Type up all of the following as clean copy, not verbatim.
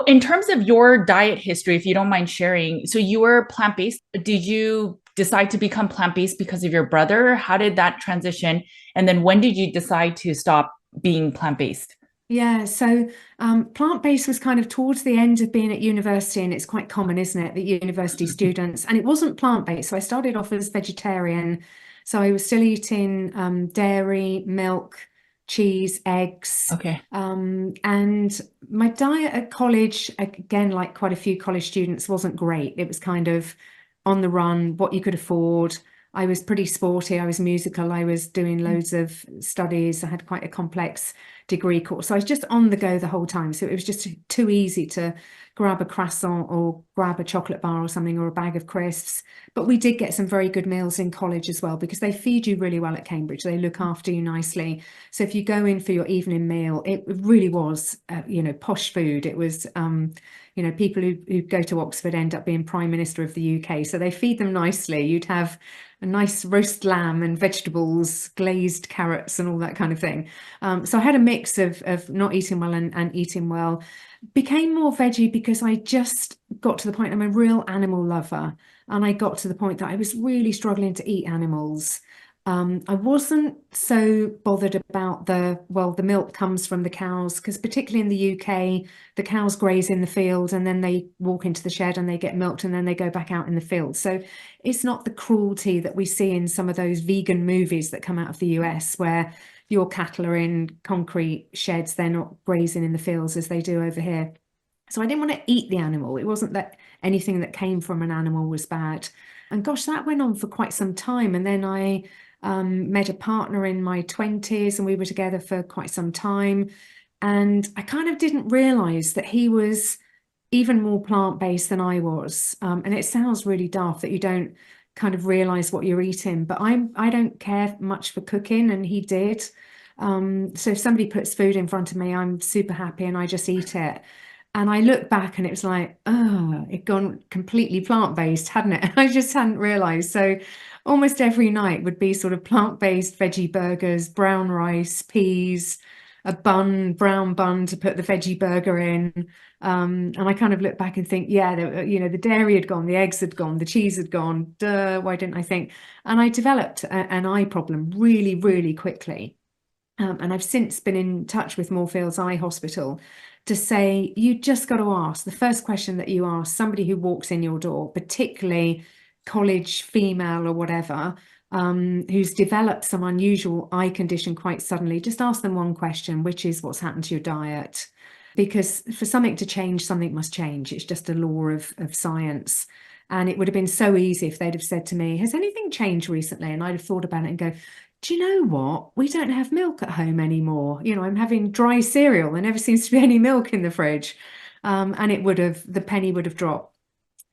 in terms of your diet history, if you don't mind sharing, so you were plant-based. Did you decide to become plant-based because of your brother? How did that transition? And then when did you decide to stop being plant-based? Yeah, so plant-based was kind of towards the end of being at university, and it's quite common, isn't it, that university students, and it wasn't plant-based. So I started off as vegetarian. So I was still eating dairy, milk, cheese, eggs. Okay. And my diet at college, again, like quite a few college students, wasn't great. It was kind of on the run, what you could afford. I was pretty sporty. I was musical. I was doing loads of studies. I had quite a complex degree course. So I was just on the go the whole time. So it was just too easy to grab a croissant or grab a chocolate bar or something or a bag of crisps. But we did get some very good meals in college as well because they feed you really well at Cambridge. They look after you nicely. So if you go in for your evening meal, it really was, posh food. It was, people who go to Oxford end up being Prime Minister of the UK. So they feed them nicely. You'd have a nice roast lamb and vegetables, glazed carrots, and all that kind of thing. So I had a mix of not eating well and eating well. Became more veggie because I just got to the point, I'm a real animal lover. And I got to the point that I was really struggling to eat animals. I wasn't so bothered about the milk comes from the cows, because particularly in the UK, the cows graze in the field and then they walk into the shed and they get milked and then they go back out in the field. So it's not the cruelty that we see in some of those vegan movies that come out of the US, where your cattle are in concrete sheds, they're not grazing in the fields as they do over here. So I didn't want to eat the animal. It wasn't that anything that came from an animal was bad. And gosh, that went on for quite some time. And then I met a partner in my 20s and we were together for quite some time. And I kind of didn't realize that he was even more plant-based than I was. And it sounds really daft that you don't kind of realize what you're eating, but I don't care much for cooking, and he did. So if somebody puts food in front of me, I'm super happy and I just eat it. And I look back and it was like, oh, it'd gone completely plant-based, hadn't it? I just hadn't realized. So almost every night would be sort of plant-based veggie burgers, brown rice, peas, a bun, brown bun to put the veggie burger in. And I kind of look back and think, yeah, the dairy had gone, the eggs had gone, the cheese had gone. Duh, why didn't I think? And I developed an eye problem really, really quickly. And I've since been in touch with Moorfields Eye Hospital to say, you just got to ask the first question that you ask somebody who walks in your door, particularly college female or whatever, who's developed some unusual eye condition quite suddenly. Just ask them one question, which is, what's happened to your diet? Because for something to change, something must change. It's just a law of science. And it would have been so easy if they'd have said to me, has anything changed recently? And I'd have thought about it and go, do you know what? We don't have milk at home anymore. I'm having dry cereal. There never seems to be any milk in the fridge. And the penny would have dropped.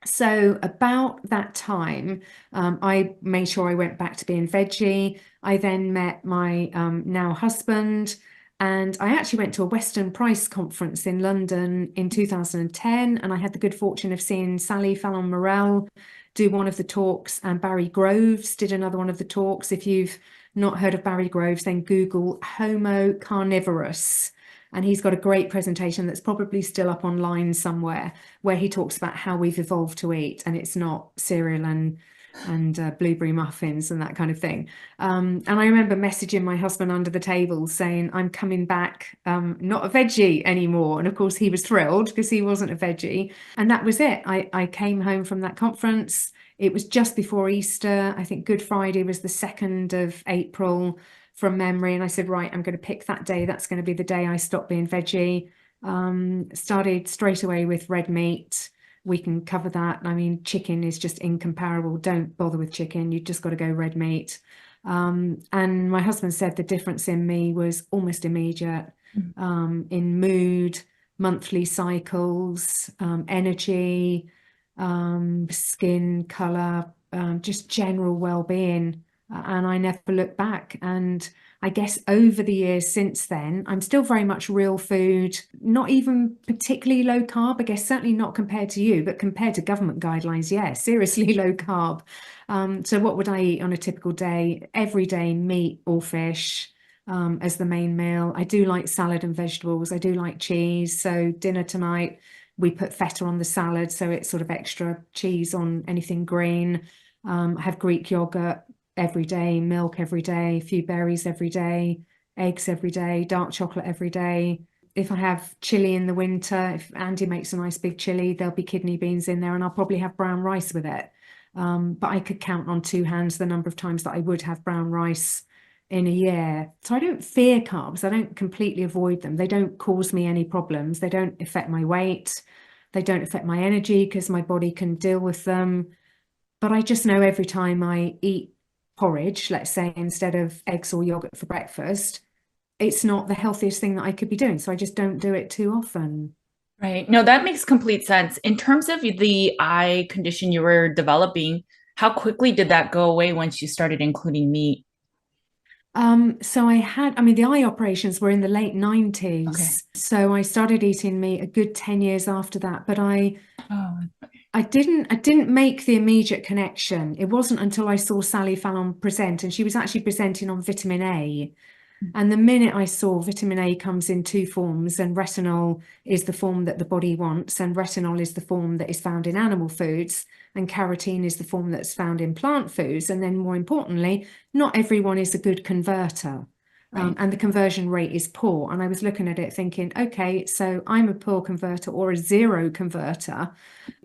So about that time, I made sure I went back to being veggie. I then met my now husband, and I actually went to a Western Price conference in London in 2010, and I had the good fortune of seeing Sally Fallon Morell do one of the talks, and Barry Groves did another one of the talks. If you've not heard of Barry Groves, then Google Homo carnivorous. And he's got a great presentation that's probably still up online somewhere, where he talks about how we've evolved to eat, and it's not cereal and blueberry muffins and that kind of thing. And I remember messaging my husband under the table saying, I'm coming back, not a veggie anymore. And of course, he was thrilled because he wasn't a veggie. And that was it. I came home from that conference. It was just before Easter. I think Good Friday was the 2nd of April from memory. And I said, right, I'm going to pick that day. That's going to be the day I stop being veggie. Started straight away with red meat. We can cover that. I mean, chicken is just incomparable. Don't bother with chicken. You just got to go red meat. And my husband said the difference in me was almost immediate, in mood, monthly cycles, energy, skin color, just general well-being. And I never looked back. And I guess over the years since then, I'm still very much real food, not even particularly low carb. I guess certainly not compared to you, but compared to government guidelines, yeah, seriously low carb. So what would I eat on a typical day? Every day, meat or fish as the main meal. I do like salad and vegetables. I do like cheese. So dinner tonight, We put feta on the salad, so it's sort of extra cheese on anything green. I have Greek yogurt every day, milk every day, a few berries every day, eggs every day, dark chocolate every day. If I have chili in the winter, if Andy makes a nice big chili, there'll be kidney beans in there, and I'll probably have brown rice with it. But I could count on two hands the number of times that I would have brown rice in a year. So I don't fear carbs. I don't completely avoid them. They don't cause me any problems. They don't affect my weight. They don't affect my energy because my body can deal with them. But I just know every time I eat porridge, let's say, instead of eggs or yogurt for breakfast, it's not the healthiest thing that I could be doing. So I just don't do it too often. Right. No, that makes complete sense. In terms of the eye condition you were developing, how quickly did that go away once you started including meat? So I mean, the eye operations were in the late Okay. 90s. So I started eating meat a good 10 years after that, but Oh, I didn't make the immediate connection. It wasn't until I saw Sally Fallon present, and she was actually presenting on vitamin A. And the minute I saw vitamin A comes in two forms, and retinol is the form that the body wants, and retinol is the form that is found in animal foods, and carotene is the form that's found in plant foods. And then more importantly, not everyone is a good converter. right. And the conversion rate is poor. And I was looking at it thinking, okay, so I'm a poor converter or a zero converter.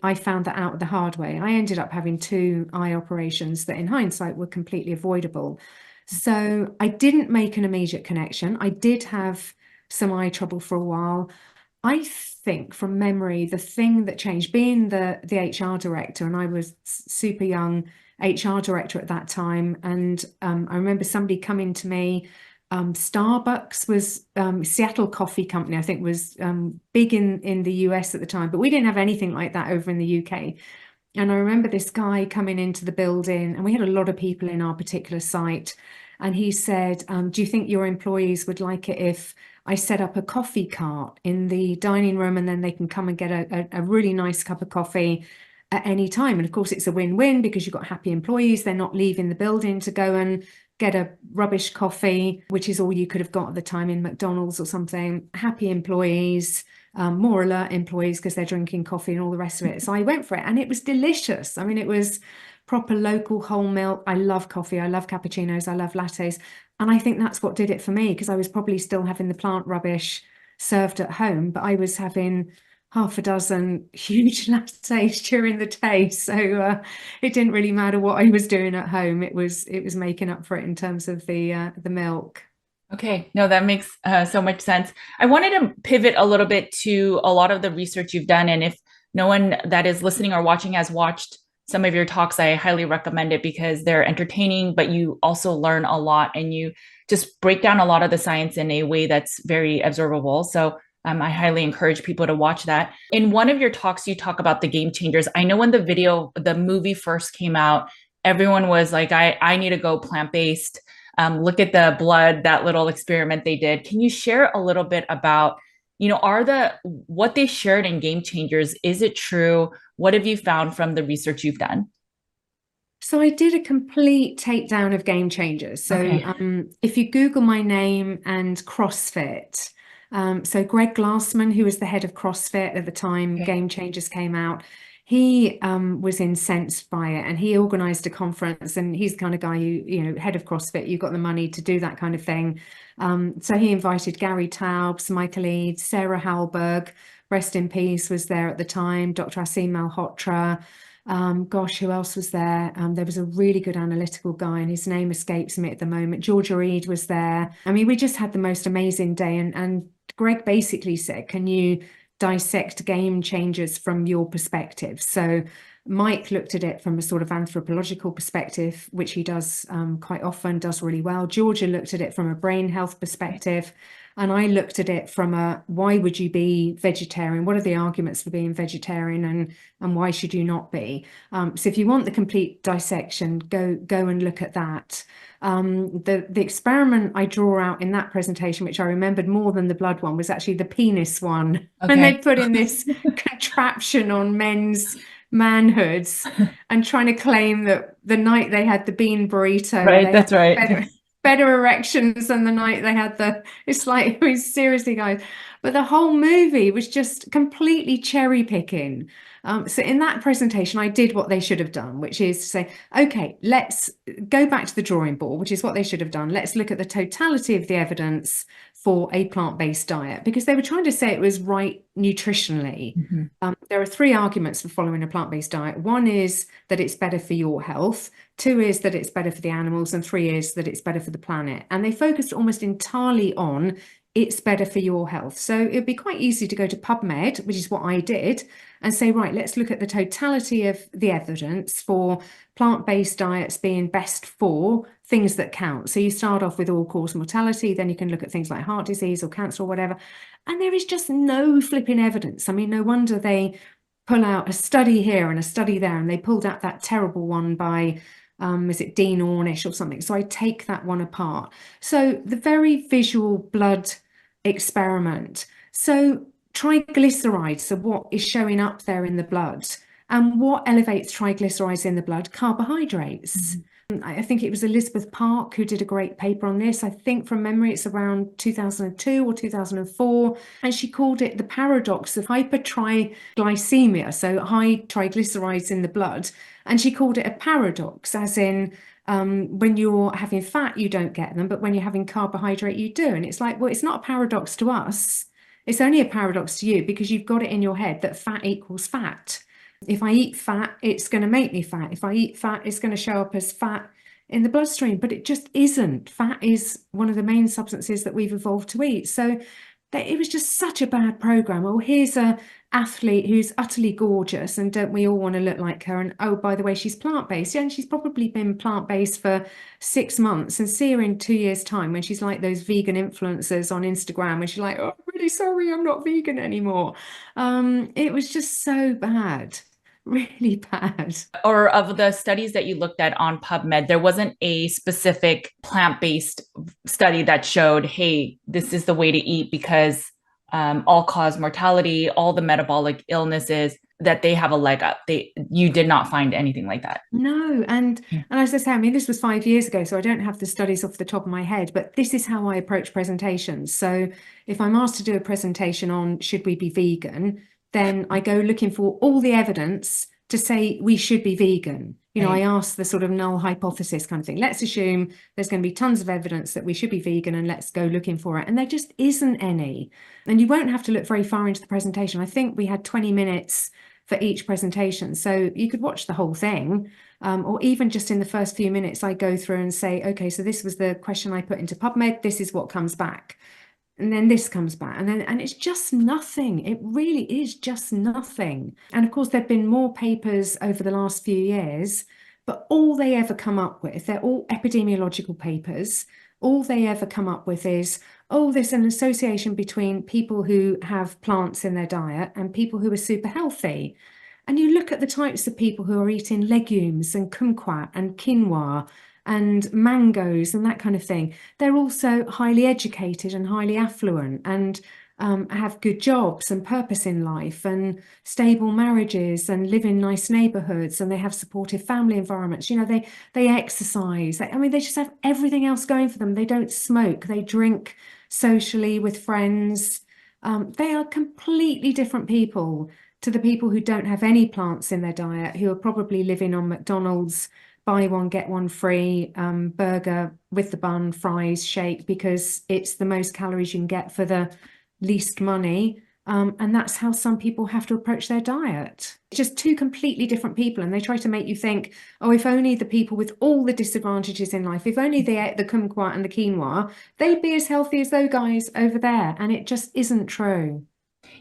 I found that out the hard way. I ended up having two eye operations that in hindsight were completely avoidable. So I didn't make an immediate connection. I did have some eye trouble for a while. I think from memory, the thing that changed, being the HR director, and I was super young HR director at that time, and I remember somebody coming to me. Starbucks was Seattle Coffee Company, I think, was big in the US at the time, but we didn't have anything like that over in the UK. And I remember this guy coming into the building, and we had a lot of people in our particular site. And he said, do you think your employees would like it if I set up a coffee cart in the dining room, and then they can come and get a really nice cup of coffee at any time? And of course, it's a win-win because you've got happy employees. They're not leaving the building to go and get a rubbish coffee, which is all you could have got at the time in McDonald's or something. Happy employees, more alert employees because they're drinking coffee and all the rest of it. So I went for it, and it was delicious. I mean, it was proper local whole milk. I love coffee. I love cappuccinos. I love lattes. And I think that's what did it for me, because I was probably still having the plant rubbish served at home, but I was having half a dozen huge lattes during the day. So it didn't really matter what I was doing at home. It was making up for it in terms of the milk. Okay. No, that makes so much sense. I wanted to pivot a little bit to a lot of the research you've done. And if no one that is listening or watching has watched some of your talks, I highly recommend it because they're entertaining, but you also learn a lot and you just break down a lot of the science in a way that's very absorbable. So I highly encourage people to watch that. In one of your talks, you talk about the game changers. I know when the movie first came out, everyone was like, I need to go plant-based. Look at the blood, that little experiment they did. Can you share a little bit about, what they shared in Game Changers? Is it true? What have you found from the research you've done? So I did a complete takedown of Game Changers. So Okay. if you Google my name and CrossFit, so Greg Glassman, who was the head of CrossFit at the time Okay. Game Changers came out, he was incensed by it, and he organized a conference. And he's the kind of guy head of CrossFit, you've got the money to do that kind of thing. So he invited Gary Taubes, Michael Eads, Sarah Halberg, rest in peace, was there at the time, Dr. Asim Malhotra. Gosh, who else was there? There was a really good analytical guy, and his name escapes me at the moment. Georgia Reed was there. I mean, we just had the most amazing day. And Greg basically said, can you dissect Game Changers from your perspective? So Mike looked at it from a sort of anthropological perspective, which he does quite often, does really well. Georgia looked at it from a brain health perspective. And I looked at it from a, why would you be vegetarian? What are the arguments for being vegetarian, and why should you not be? So if you want the complete dissection, go and look at that. The experiment I draw out in that presentation, which I remembered more than the blood one, was actually the penis one. And they Okay. put in this contraption on men's manhoods and trying to claim that the night they had the bean burrito, Right. they had That's right. better. better erections than the night they had it's like, I mean, seriously, guys. But the whole movie was just completely cherry picking. So in that presentation, I did what they should have done, which is to say, okay, let's go back to the drawing board, which is what they should have done. Let's look at the totality of the evidence for a plant-based diet, because they were trying to say it was right nutritionally. There are three arguments for following a plant-based diet. One is that it's better for your health. Two is that it's better for the animals. And three is that it's better for the planet. And they focused almost entirely on it's better for your health. So it'd be quite easy to go to PubMed, which is what I did, and say, right, let's look at the totality of the evidence for plant-based diets being best for things that count. So you start off with all-cause mortality, then you can look at things like heart disease or cancer or whatever. And there is just no flipping evidence. I mean, no wonder they pull out a study here and a study there, and they pulled out that terrible one by is it Dean Ornish or something? So I take that one apart. So the very visual blood experiment. So triglycerides, so what is showing up there in the blood, and what elevates triglycerides in the blood? Carbohydrates. I think it was Elizabeth Park who did a great paper on this. I think from memory, it's around 2002 or 2004. And she called it the paradox of hypertriglycemia, so high triglycerides in the blood. And she called it a paradox, as in when you're having fat, you don't get them, but when you're having carbohydrate, you do. And it's like, well, it's not a paradox to us. It's only a paradox to you because you've got it in your head that fat equals fat. If I eat fat, it's going to make me fat. If I eat fat, it's going to show up as fat in the bloodstream, but it just isn't. Fat is one of the main substances that we've evolved to eat. So it was just such a bad program. Oh, here's a athlete who's utterly gorgeous, and don't we all want to look like her? And oh, by the way, she's plant-based. Yeah, and she's probably been plant-based for 6 months, and see her in 2 years' time when she's like those vegan influencers on Instagram, when she's like, oh, I'm really sorry, I'm not vegan anymore. It was just so bad. Really bad. Or of the studies that you looked at on PubMed, there wasn't a specific plant-based study that showed, hey, this is the way to eat because all-cause mortality, all the metabolic illnesses, that they have a leg up. You did not find anything like that. No, and as I say, I mean, this was 5 years ago, so I don't have the studies off the top of my head, but this is how I approach presentations. So if I'm asked to do a presentation on should we be vegan, then I go looking for all the evidence to say we should be vegan. You know, I ask the sort of null hypothesis kind of thing. Let's assume there's going to be tons of evidence that we should be vegan, and let's go looking for it. And there just isn't any. And you won't have to look very far into the presentation. I think we had 20 minutes for each presentation. So you could watch the whole thing, or even just in the first few minutes, I go through and say, okay, so this was the question I put into PubMed. This is what comes back. And then this comes back, and it's just nothing. It really is just nothing. And of course, there've been more papers over the last few years, but all they ever come up with, they're all epidemiological papers. All they ever come up with is, oh, there's an association between people who have plants in their diet and people who are super healthy. And you look at the types of people who are eating legumes and kumquat and quinoa and mangoes and that kind of thing. They're also highly educated and highly affluent, and have good jobs and purpose in life and stable marriages and live in nice neighborhoods, and they have supportive family environments. You know, they exercise. I mean, they just have everything else going for them. They don't smoke. They drink socially with friends. They are completely different people to the people who don't have any plants in their diet, who are probably living on McDonald's buy one, get one free burger with the bun, fries, shake, because it's the most calories you can get for the least money. And that's how some people have to approach their diet. It's just two completely different people. And they try to make you think, oh, if only the people with all the disadvantages in life, if only they ate the kumquat and the quinoa, they'd be as healthy as those guys over there. And it just isn't true.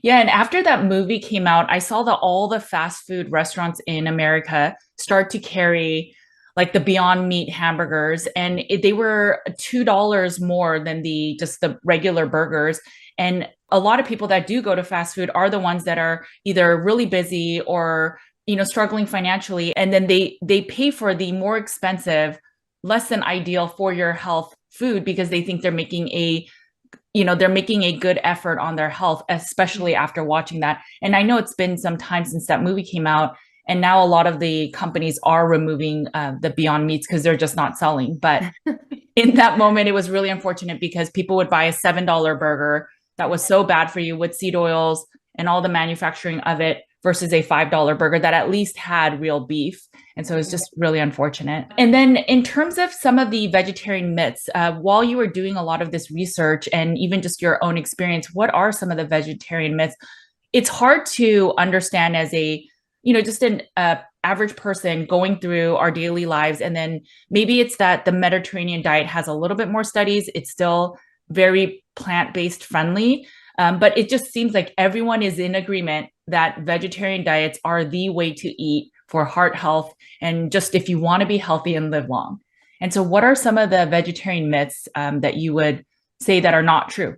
Yeah, and after that movie came out, I saw that all the fast food restaurants in America start to carry like the Beyond Meat hamburgers, and they were $2 more than just the regular burgers. And a lot of people that do go to fast food are the ones that are either really busy or, you know, struggling financially, and then they pay for the more expensive, less than ideal for your health food because they think they're making a good effort on their health, especially after watching that. And I know it's been some time since that movie came out, and now a lot of the companies are removing the Beyond Meats because they're just not selling. But in that moment, it was really unfortunate because people would buy a $7 burger that was so bad for you with seed oils and all the manufacturing of it versus a $5 burger that at least had real beef. And so it's just really unfortunate. And then, in terms of some of the vegetarian myths, while you were doing a lot of this research and even just your own experience, what are some of the vegetarian myths? It's hard to understand as a, just an average person going through our daily lives. And then maybe it's that the Mediterranean diet has a little bit more studies. It's still very plant-based friendly. But it just seems like everyone is in agreement that vegetarian diets are the way to eat for heart health and just if you want to be healthy and live long. And so, what are some of the vegetarian myths that you would say that are not true?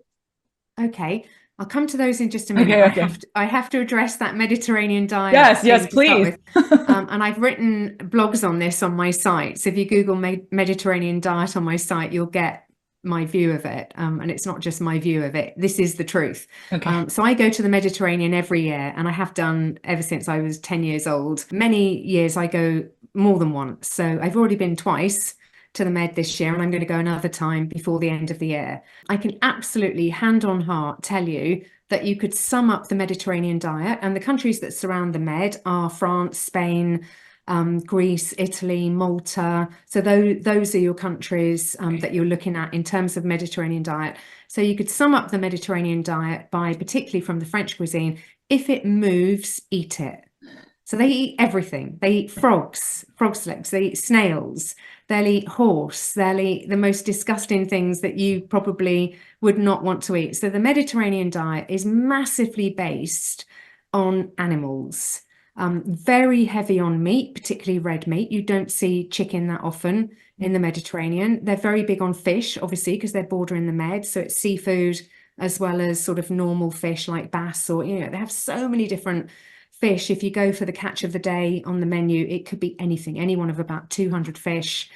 Okay, I'll come to those in just a minute. Okay. I have to address that Mediterranean diet Yes, thing to start please. with. And I've written blogs on this on my site. So if you Google Mediterranean diet on my site, you'll get my view of it. And it's not just my view of it. This is the truth. Okay. So I go to the Mediterranean every year, and I have done ever since I was 10 years old. Many years I go more than once. So I've already been twice to the Med this year, and I'm going to go another time before the end of the year. I can absolutely, hand on heart, tell you that you could sum up the Mediterranean diet, and the countries that surround the Med are France, Spain, Greece, Italy, Malta. So those are your countries that you're looking at in terms of Mediterranean diet. So you could sum up the Mediterranean diet by, particularly from the French cuisine, if it moves, eat it. So they eat everything. They eat frogs, frog's legs, they eat snails, they'll eat horse, they'll eat the most disgusting things that you probably would not want to eat. So the Mediterranean diet is massively based on animals, very heavy on meat, particularly red meat. You don't see chicken that often in the Mediterranean. They're very big on fish, obviously, because they're bordering the Med. So it's seafood as well as sort of normal fish like bass, or, they have so many different fish. If you go for the catch of the day on the menu, it could be anything, any one of about 200 fish.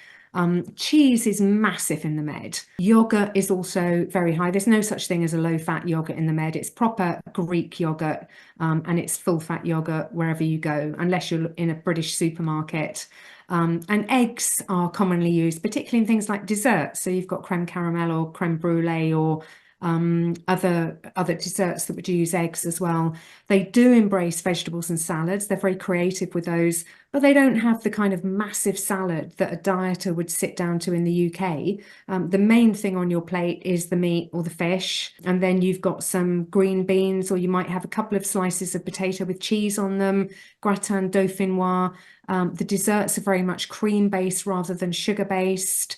Cheese is massive in the Med. Yogurt is also very high. There's no such thing as a low-fat yogurt in the Med. It's proper Greek yogurt, and it's full-fat yogurt wherever you go, unless you're in a British supermarket. And eggs are commonly used, particularly in things like desserts. So you've got creme caramel or creme brulee or other desserts that would use eggs as well. They do embrace vegetables and salads. They're very creative with those, but they don't have the kind of massive salad that a dieter would sit down to in the UK. The main thing on your plate is the meat or the fish, and then you've got some green beans, or you might have a couple of slices of potato with cheese on them, gratin dauphinois. The desserts are very much cream-based rather than sugar-based.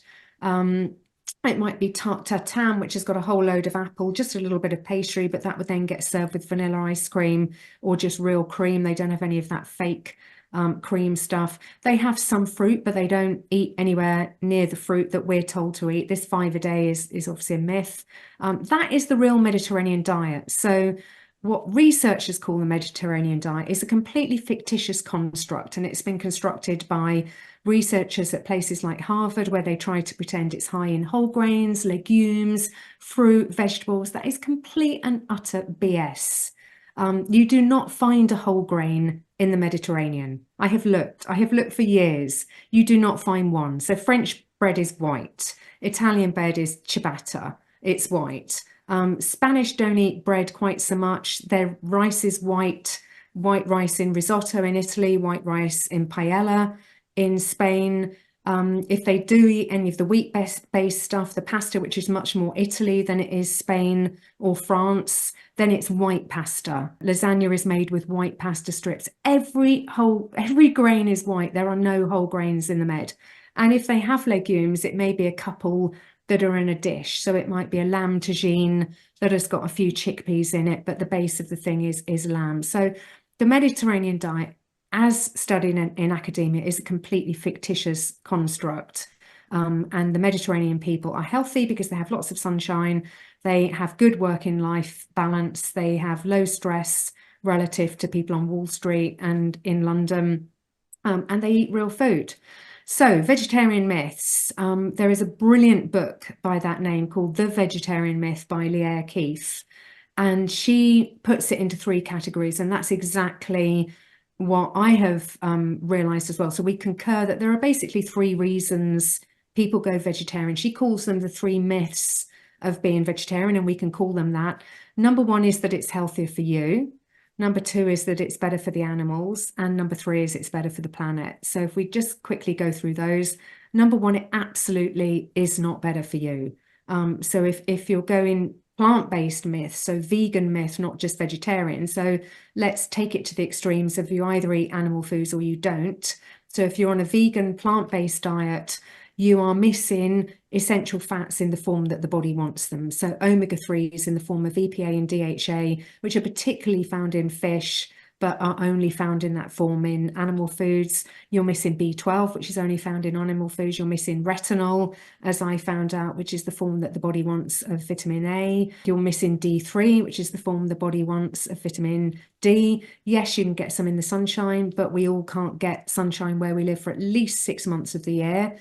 It might be tarte tatin, which has got a whole load of apple, just a little bit of pastry, but that would then get served with vanilla ice cream or just real cream. They don't have any of that fake cream stuff. They have some fruit, but they don't eat anywhere near the fruit that we're told to eat. This 5 a day is obviously a myth. That is the real Mediterranean diet. So what researchers call the Mediterranean diet is a completely fictitious construct, and it's been constructed by researchers at places like Harvard, where they try to pretend it's high in whole grains, legumes, fruit, vegetables. That is complete and utter BS. You do not find a whole grain in the Mediterranean. I have looked for years. You do not find one. So French bread is white. Italian bread is ciabatta. It's white. Spanish don't eat bread quite so much. Their rice is white rice in risotto in Italy, white rice in paella in Spain. If they do eat any of the wheat-based stuff, the pasta, which is much more Italy than it is Spain or France, then it's white pasta. Lasagna is made with white pasta strips. Every grain is white. There are no whole grains in the Med. And if they have legumes, it may be a couple that are in a dish. So it might be a lamb tagine that has got a few chickpeas in it, but the base of the thing is lamb. So the Mediterranean diet, as studied in academia, is a completely fictitious construct. And the Mediterranean people are healthy because they have lots of sunshine. They have good working-life balance. They have low stress relative to people on Wall Street and in London. And they eat real food. So, vegetarian myths. There is a brilliant book by that name called The Vegetarian Myth by Leah Keith. And she puts it into 3 categories. And that's exactly what I have realized as well. So we concur that there are basically 3 reasons people go vegetarian. She calls them the 3 myths of being vegetarian, and we can call them that. Number 1 is that it's healthier for you. Number 2 is that it's better for the animals. And number 3 is it's better for the planet. So if we just quickly go through those, number 1, it absolutely is not better for you. So if you're going plant-based myth, so vegan myth, not just vegetarian. So let's take it to the extremes of you either eat animal foods or you don't. So if you're on a vegan plant-based diet, you are missing essential fats in the form that the body wants them. So omega-3s in the form of EPA and DHA, which are particularly found in fish, but are only found in that form in animal foods. You're missing B12, which is only found in animal foods. You're missing retinol, as I found out, which is the form that the body wants of vitamin A. You're missing D3, which is the form the body wants of vitamin D. Yes, you can get some in the sunshine, but we all can't get sunshine where we live for at least 6 months of the year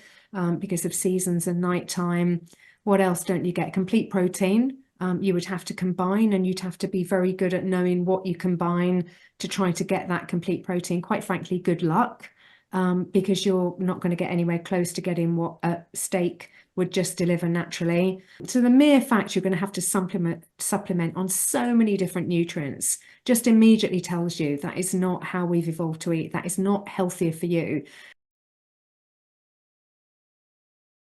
because of seasons and nighttime. What else don't you get? Complete protein. You would have to combine, and you'd have to be very good at knowing what you combine to try to get that complete protein. Quite frankly, good luck, because you're not going to get anywhere close to getting what a steak would just deliver naturally. So the mere fact you're going to have to supplement on so many different nutrients just immediately tells you that is not how we've evolved to eat. That is not healthier for you.